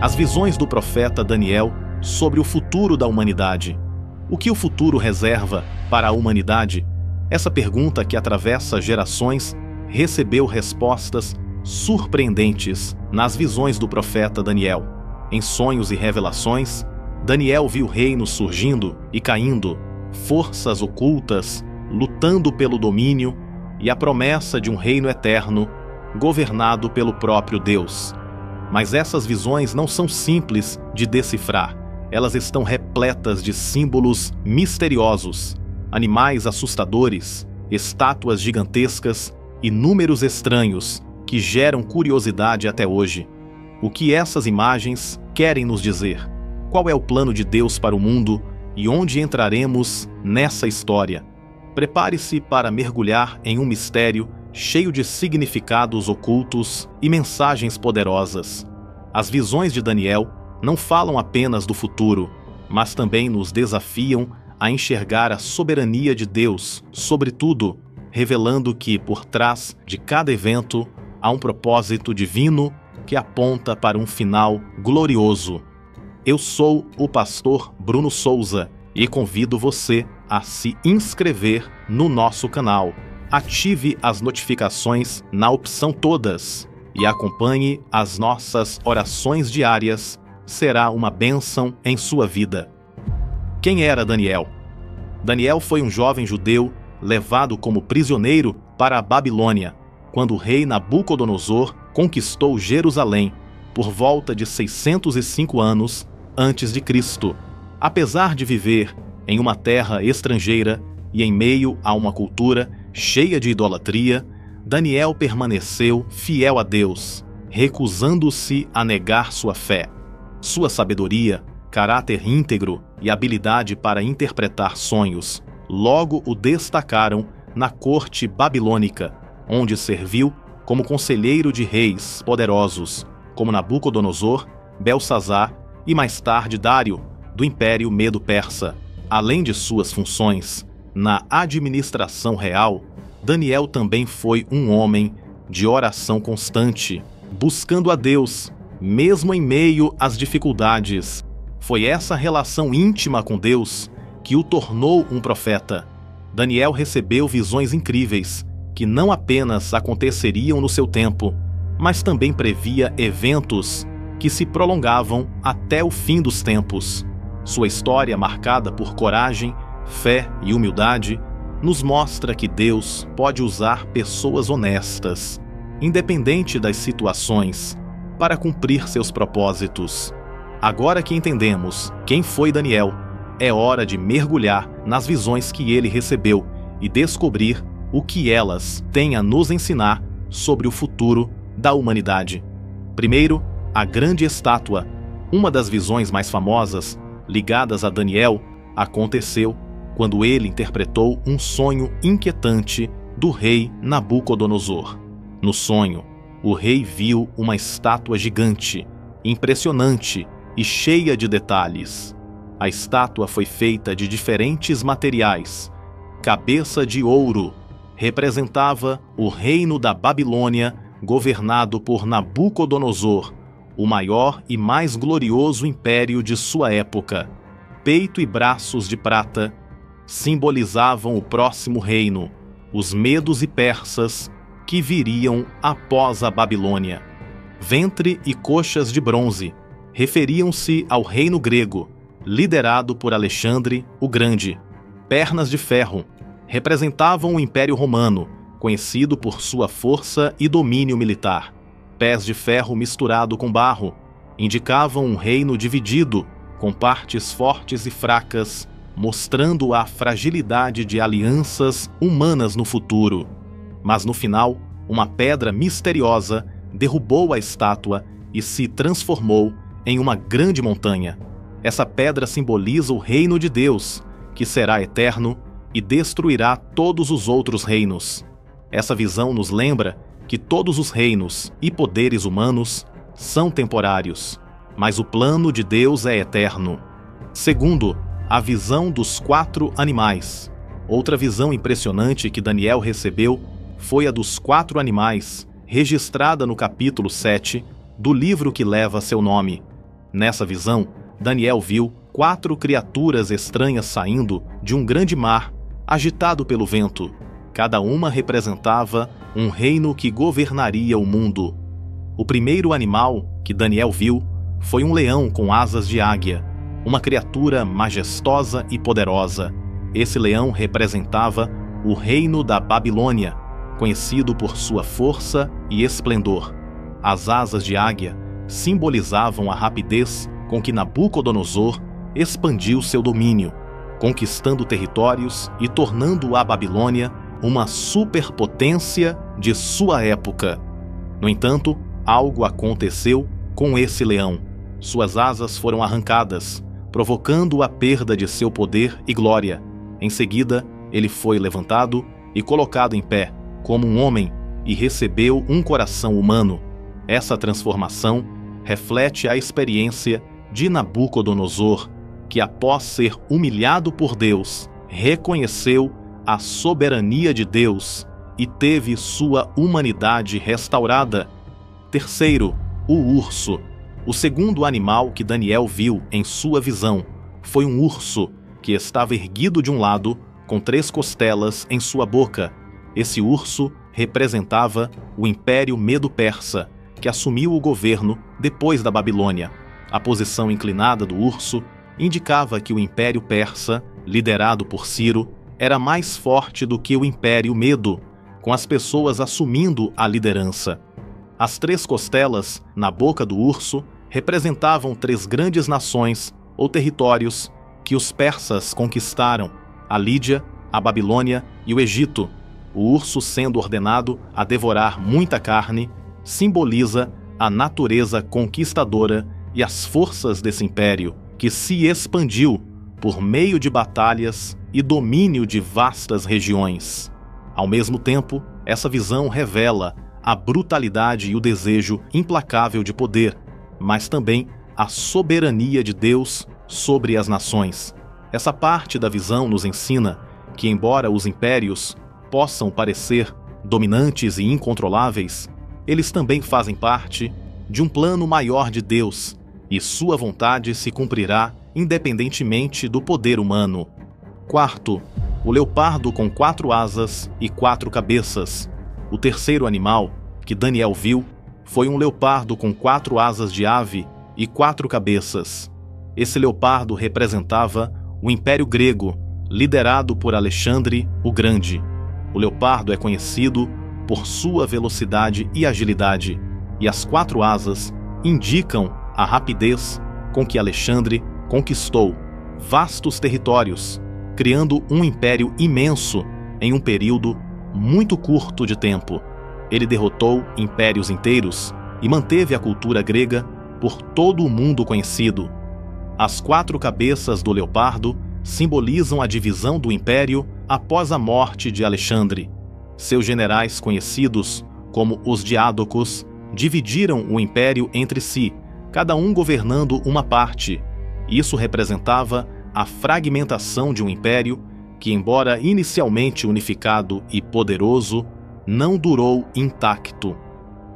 As visões do profeta Daniel sobre o futuro da humanidade. O que o futuro reserva para a humanidade? Essa pergunta, que atravessa gerações, recebeu respostas surpreendentes nas visões do profeta Daniel. Em sonhos e revelações, Daniel viu reinos surgindo e caindo, forças ocultas lutando pelo domínio e a promessa de um reino eterno governado pelo próprio Deus. Mas essas visões não são simples de decifrar. Elas estão repletas de símbolos misteriosos, animais assustadores, estátuas gigantescas e números estranhos que geram curiosidade até hoje. O que essas imagens querem nos dizer? Qual é o plano de Deus para o mundo e onde entraremos nessa história? Prepare-se para mergulhar em um mistério cheio de significados ocultos e mensagens poderosas. As visões de Daniel não falam apenas do futuro, mas também nos desafiam a enxergar a soberania de Deus, sobretudo revelando que, por trás de cada evento, há um propósito divino que aponta para um final glorioso. Eu sou o pastor Bruno Souza e convido você a se inscrever no nosso canal. Ative as notificações na opção Todas e acompanhe as nossas orações diárias. Será uma bênção em sua vida. Quem era Daniel? Daniel foi um jovem judeu levado como prisioneiro para a Babilônia, quando o rei Nabucodonosor conquistou Jerusalém por volta de 605 anos antes de Cristo. Apesar de viver em uma terra estrangeira e em meio a uma cultura cheia de idolatria, Daniel permaneceu fiel a Deus, recusando-se a negar sua fé. Sua sabedoria, caráter íntegro e habilidade para interpretar sonhos logo o destacaram na corte babilônica, onde serviu como conselheiro de reis poderosos, como Nabucodonosor, Belsazar e mais tarde Dário, do Império Medo-Persa. Além de suas funções na administração real, Daniel também foi um homem de oração constante, buscando a Deus, mesmo em meio às dificuldades. Foi essa relação íntima com Deus que o tornou um profeta. Daniel recebeu visões incríveis, que não apenas aconteceriam no seu tempo, mas também previa eventos que se prolongavam até o fim dos tempos. Sua história, marcada por coragem, fé e humildade, nos mostra que Deus pode usar pessoas honestas, independente das situações, para cumprir seus propósitos. Agora que entendemos quem foi Daniel, é hora de mergulhar nas visões que ele recebeu e descobrir o que elas têm a nos ensinar sobre o futuro da humanidade. Primeiro, a grande estátua. Uma das visões mais famosas, ligadas a Daniel, aconteceu quando ele interpretou um sonho inquietante do rei Nabucodonosor. No sonho, o rei viu uma estátua gigante, impressionante e cheia de detalhes. A estátua foi feita de diferentes materiais. Cabeça de ouro representava o reino da Babilônia, governado por Nabucodonosor, o maior e mais glorioso império de sua época. Peito e braços de prata simbolizavam o próximo reino, os medos e persas, que viriam após a Babilônia. Ventre e coxas de bronze referiam-se ao reino grego, liderado por Alexandre o Grande. Pernas de ferro representavam o Império Romano, conhecido por sua força e domínio militar. Pés de ferro misturado com barro indicavam um reino dividido, com partes fortes e fracas, mostrando a fragilidade de alianças humanas no futuro. Mas no final, uma pedra misteriosa derrubou a estátua e se transformou em uma grande montanha. Essa pedra simboliza o reino de Deus, que será eterno e destruirá todos os outros reinos. Essa visão nos lembra que todos os reinos e poderes humanos são temporários, mas o plano de Deus é eterno. Segundo, a visão dos 4 animais. Outra visão impressionante que Daniel recebeu foi a dos 4 animais, registrada no capítulo 7 do livro que leva seu nome. Nessa visão, Daniel viu 4 criaturas estranhas saindo de um grande mar, agitado pelo vento. Cada uma representava um reino que governaria o mundo. O primeiro animal que Daniel viu foi um leão com asas de águia, uma criatura majestosa e poderosa. Esse leão representava o reino da Babilônia, conhecido por sua força e esplendor. As asas de águia simbolizavam a rapidez com que Nabucodonosor expandiu seu domínio, conquistando territórios e tornando a Babilônia uma superpotência de sua época. No entanto, algo aconteceu com esse leão. Suas asas foram arrancadas, provocando a perda de seu poder e glória. Em seguida, ele foi levantado e colocado em pé, como um homem, e recebeu um coração humano. Essa transformação reflete a experiência de Nabucodonosor, que após ser humilhado por Deus, reconheceu a soberania de Deus e teve sua humanidade restaurada. Terceiro, o urso. O segundo animal que Daniel viu em sua visão foi um urso que estava erguido de um lado, com 3 costelas em sua boca. Esse urso representava o Império Medo-Persa, que assumiu o governo depois da Babilônia. A posição inclinada do urso indicava que o Império Persa, liderado por Ciro, era mais forte do que o Império Medo, com as pessoas assumindo a liderança. As 3 costelas na boca do urso representavam 3 grandes nações ou territórios que os persas conquistaram: a Lídia, a Babilônia e o Egito. O urso, sendo ordenado a devorar muita carne, simboliza a natureza conquistadora e as forças desse império, que se expandiu por meio de batalhas e domínio de vastas regiões. Ao mesmo tempo, essa visão revela a brutalidade e o desejo implacável de poder, mas também a soberania de Deus sobre as nações. Essa parte da visão nos ensina que, embora os impérios possam parecer dominantes e incontroláveis, eles também fazem parte de um plano maior de Deus, e sua vontade se cumprirá independentemente do poder humano. Quarto, o leopardo com 4 asas e 4 cabeças. O terceiro animal que Daniel viu foi um leopardo com 4 asas de ave e 4 cabeças. Esse leopardo representava o Império Grego, liderado por Alexandre o Grande. O leopardo é conhecido por sua velocidade e agilidade, e as 4 asas indicam a rapidez com que Alexandre conquistou vastos territórios, criando um império imenso em um período muito curto de tempo. Ele derrotou impérios inteiros e manteve a cultura grega por todo o mundo conhecido. As 4 cabeças do leopardo simbolizam a divisão do império após a morte de Alexandre. Seus generais, conhecidos como os diádocos, dividiram o império entre si, cada um governando uma parte. Isso representava a fragmentação de um império que, embora inicialmente unificado e poderoso, não durou intacto.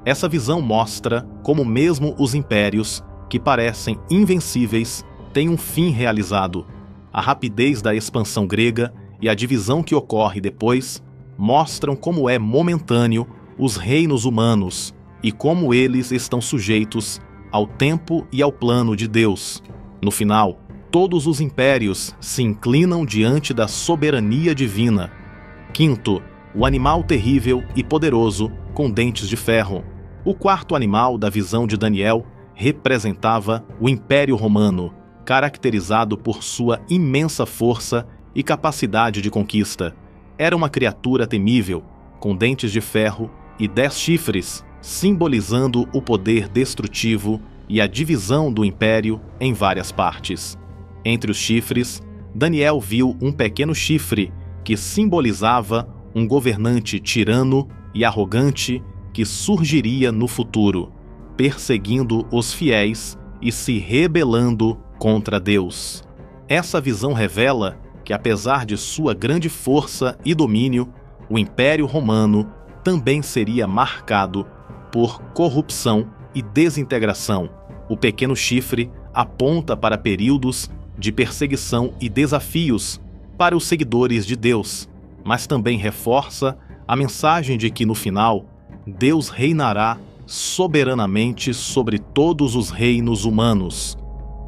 Essa visão mostra como mesmo os impérios, que parecem invencíveis, têm um fim realizado. A rapidez da expansão grega e a divisão que ocorre depois mostram como é momentâneo os reinos humanos e como eles estão sujeitos ao tempo e ao plano de Deus. No final, todos os impérios se inclinam diante da soberania divina. Quinto, o animal terrível e poderoso com dentes de ferro. O quarto animal da visão de Daniel representava o Império Romano, caracterizado por sua imensa força e capacidade de conquista. Era uma criatura temível, com dentes de ferro e 10 chifres, simbolizando o poder destrutivo e a divisão do império em várias partes. Entre os chifres, Daniel viu um pequeno chifre que simbolizava um governante tirano e arrogante que surgiria no futuro, perseguindo os fiéis e se rebelando contra Deus. Essa visão revela que, apesar de sua grande força e domínio, o Império Romano também seria marcado por corrupção e desintegração. O pequeno chifre aponta para períodos de perseguição e desafios para os seguidores de Deus, mas também reforça a mensagem de que no final, Deus reinará soberanamente sobre todos os reinos humanos.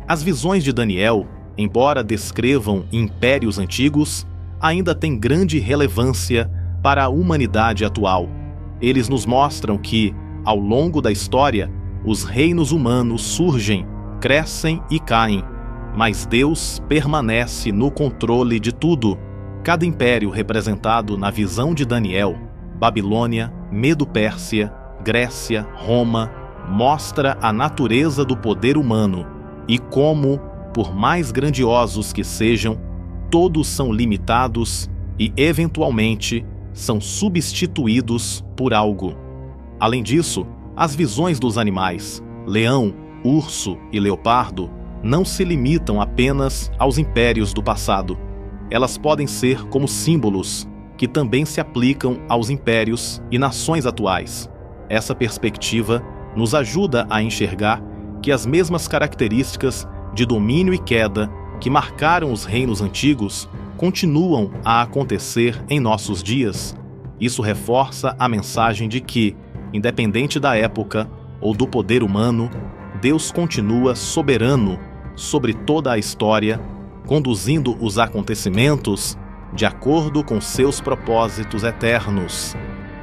As visões de Daniel, embora descrevam impérios antigos, ainda têm grande relevância para a humanidade atual. Eles nos mostram que, ao longo da história, os reinos humanos surgem, crescem e caem, mas Deus permanece no controle de tudo. Cada império representado na visão de Daniel, Babilônia, Medo-Pérsia, Grécia, Roma, mostra a natureza do poder humano e como, por mais grandiosos que sejam, todos são limitados e, eventualmente, são substituídos por algo. Além disso, as visões dos animais, leão, urso e leopardo, não se limitam apenas aos impérios do passado. Elas podem ser como símbolos que também se aplicam aos impérios e nações atuais. Essa perspectiva nos ajuda a enxergar que as mesmas características de domínio e queda que marcaram os reinos antigos continuam a acontecer em nossos dias. Isso reforça a mensagem de que, independente da época ou do poder humano, Deus continua soberano sobre toda a história, conduzindo os acontecimentos de acordo com seus propósitos eternos.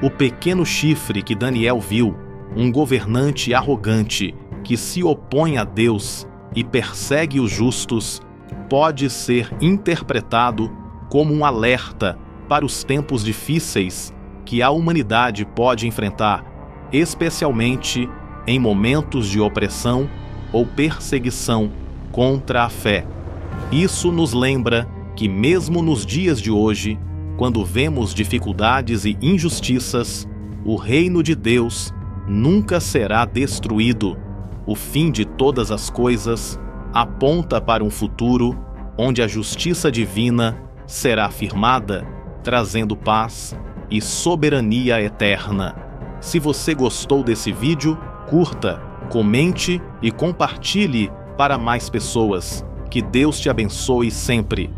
O pequeno chifre que Daniel viu, um governante arrogante que se opõe a Deus e persegue os justos, pode ser interpretado como um alerta para os tempos difíceis que a humanidade pode enfrentar, especialmente em momentos de opressão ou perseguição contra a fé. Isso nos lembra que mesmo nos dias de hoje, quando vemos dificuldades e injustiças, o reino de Deus nunca será destruído. O fim de todas as coisas aponta para um futuro onde a justiça divina será afirmada, trazendo paz e soberania eterna. Se você gostou desse vídeo, curta, comente e compartilhe para mais pessoas. Que Deus te abençoe sempre.